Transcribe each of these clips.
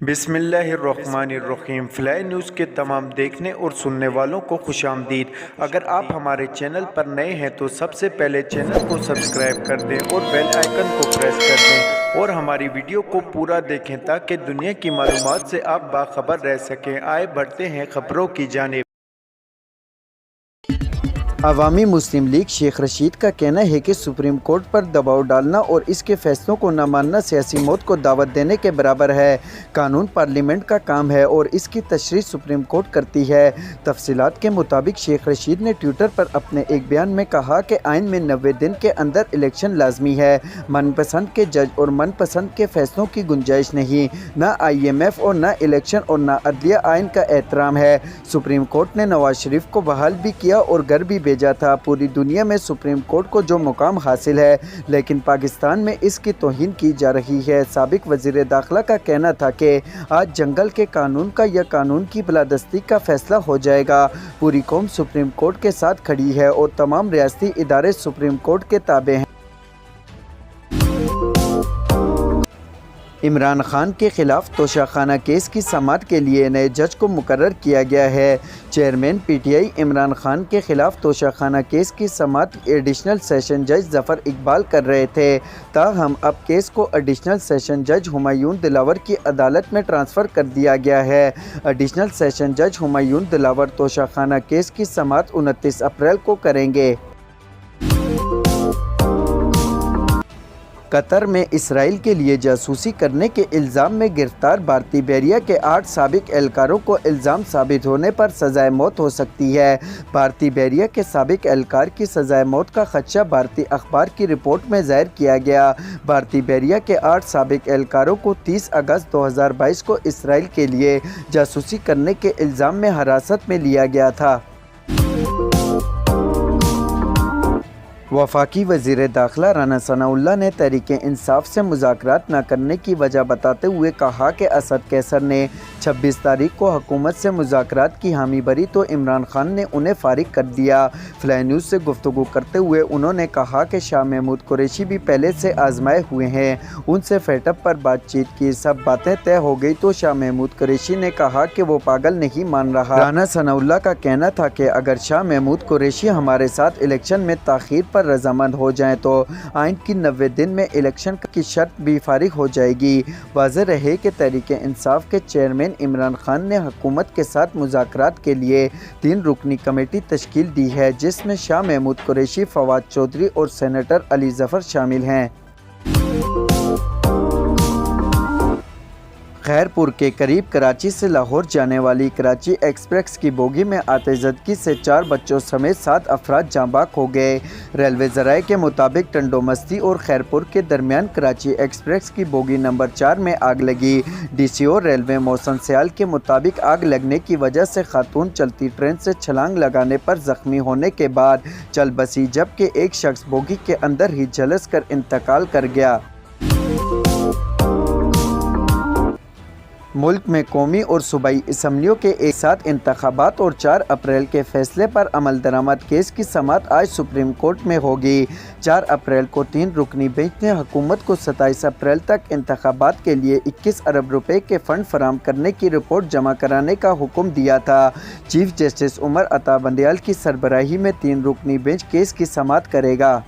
بسم اللہ الرحمن الرحیم۔ فلائی نیوز کے تمام دیکھنے اور سننے والوں کو خوش آمدید۔ اگر آپ ہمارے چینل پر نئے ہیں تو سب سے پہلے چینل کو سبسکرائب کر دیں اور بیل آئیکن کو پریس کر دیں اور ہماری ویڈیو کو پورا دیکھیں تاکہ دنیا کی معلومات سے آپ باخبر رہ سکیں۔ آئے بڑھتے ہیں خبروں کی جانب۔ عوامی مسلم لیگ شیخ رشید کا کہنا ہے کہ سپریم کورٹ پر دباؤ ڈالنا اور اس کے فیصلوں کو نہ ماننا سیاسی موت کو دعوت دینے کے برابر ہے۔ قانون پارلیمنٹ کا کام ہے اور اس کی تشریح سپریم کورٹ کرتی ہے۔ تفصیلات کے مطابق شیخ رشید نے ٹویٹر پر اپنے ایک بیان میں کہا کہ آئین میں 90 دن کے اندر الیکشن لازمی ہے۔ من پسند کے جج اور من پسند کے فیصلوں کی گنجائش نہیں۔ نہ IMF اور نہ الیکشن اور نہ عدلیہ آئین کا احترام ہے۔ سپریم کورٹ نے نواز شریف کو بحال بھی کیا اور گھر بھی بھیجا تھا۔ پوری دنیا میں سپریم کورٹ کو جو مقام حاصل ہے لیکن پاکستان میں اس کی توہین کی جا رہی ہے۔ سابق وزیر داخلہ کا کہنا تھا کہ آج جنگل کے قانون کا یا قانون کی بالادستی کا فیصلہ ہو جائے گا۔ پوری قوم سپریم کورٹ کے ساتھ کھڑی ہے اور تمام ریاستی ادارے سپریم کورٹ کے تابع ہیں۔ عمران خان کے خلاف توشہ خانہ کیس کی سماعت کے لیے نئے جج کو مقرر کیا گیا ہے۔ چیئرمین PTI عمران خان کے خلاف توشہ خانہ کیس کی سماعت ایڈیشنل سیشن جج ظفر اقبال کر رہے تھے، تاہم اب کیس کو ایڈیشنل سیشن جج ہمایون دلاور کی عدالت میں ٹرانسفر کر دیا گیا ہے۔ ایڈیشنل سیشن جج ہمایون دلاور توشہ خانہ کیس کی سماعت 29 اپریل کو کریں گے۔ قطر میں اسرائیل کے لیے جاسوسی کرنے کے الزام میں گرفتار بھارتی بحریہ کے 8 سابق اہلکاروں کو الزام ثابت ہونے پر سزائے موت ہو سکتی ہے۔ بھارتی بحریہ کے سابق اہلکار کی سزائے موت کا خدشہ بھارتی اخبار کی رپورٹ میں ظاہر کیا گیا۔ بھارتی بحریہ کے 8 سابق اہلکاروں کو 30 اگست 2022 کو اسرائیل کے لیے جاسوسی کرنے کے الزام میں حراست میں لیا گیا تھا۔ وفاقی وزیر داخلہ رانا ثناء اللہ نے تحریک انصاف سے مذاکرات نہ کرنے کی وجہ بتاتے ہوئے کہا کہ اسد قیصر نے 26 تاریخ کو حکومت سے مذاکرات کی حامی بھری تو عمران خان نے انہیں فارغ کر دیا۔ فلائی نیوز سے گفتگو کرتے ہوئے انہوں نے کہا کہ شاہ محمود قریشی بھی پہلے سے آزمائے ہوئے ہیں، ان سے فیٹ اپ پر بات چیت کی، سب باتیں طے ہو گئی تو شاہ محمود قریشی نے کہا کہ وہ پاگل نہیں مان رہا۔ رانا ثناء اللہ کا کہنا تھا کہ اگر شاہ محمود قریشی ہمارے ساتھ الیکشن میں تاخیر پر رضامند ہو جائیں تو آئین کی 90 دن میں الیکشن کی شرط بھی فارغ ہو جائے گی۔ واضح رہے کہ تحریک انصاف کے چیئرمین عمران خان نے حکومت کے ساتھ مذاکرات کے لیے 3 رکنی کمیٹی تشکیل دی ہے جس میں شاہ محمود قریشی، فواد چودھری اور سینیٹر علی ظفر شامل ہیں۔ خیرپور کے قریب کراچی سے لاہور جانے والی کراچی ایکسپریس کی بوگی میں آتشزدگی سے 4 بچوں سمیت 7 افراد جاں بحق ہو گئے۔ ریلوے ذرائع کے مطابق ٹنڈو مستی اور خیرپور کے درمیان کراچی ایکسپریس کی بوگی نمبر 4 میں آگ لگی۔ DCO ریلوے محسن سیال کے مطابق آگ لگنے کی وجہ سے خاتون چلتی ٹرین سے چھلانگ لگانے پر زخمی ہونے کے بعد چل بسی، جبکہ ایک شخص بوگی کے اندر ہی جھلس کر انتقال کر گیا۔ ملک میں قومی اور صوبائی اسمبلیوں کے ایک ساتھ انتخابات اور 4 اپریل کے فیصلے پر عمل درآمد کیس کی سماعت آج سپریم کورٹ میں ہوگی۔ 4 اپریل کو 3 رکنی بینچ نے حکومت کو 27 اپریل تک انتخابات کے لیے 21 ارب روپے کے فنڈ فراہم کرنے کی رپورٹ جمع کرانے کا حکم دیا تھا۔ چیف جسٹس عمر عطا بندیال کی سربراہی میں 3 رکنی بینچ کیس کی سماعت کرے گا۔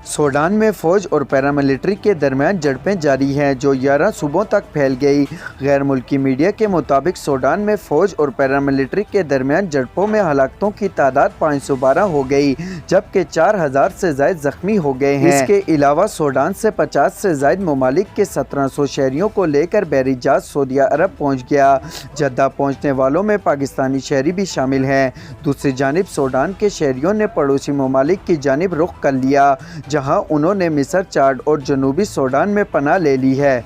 سوڈان میں فوج اور پیراملٹری کے درمیان جھڑپیں جاری ہیں جو 11 صوبوں تک پھیل گئی۔ غیر ملکی میڈیا کے مطابق سوڈان میں فوج اور پیراملٹری کے درمیان جھڑپوں میں ہلاکتوں کی تعداد 512 ہو گئی جبکہ 4000 سے زائد زخمی ہو گئے ہیں۔ اس کے علاوہ سوڈان سے 50 سے زائد ممالک کے 1700 شہریوں کو لے کر بحری جہاز سعودیہ عرب پہنچ گیا۔ جدہ پہنچنے والوں میں پاکستانی شہری بھی شامل ہیں۔ دوسری جانب سوڈان کے شہریوں نے پڑوسی ممالک کی جانب رخ کر لیا جہاں انہوں نے مصر، چاڈ اور جنوبی سوڈان میں پناہ لے لی ہے۔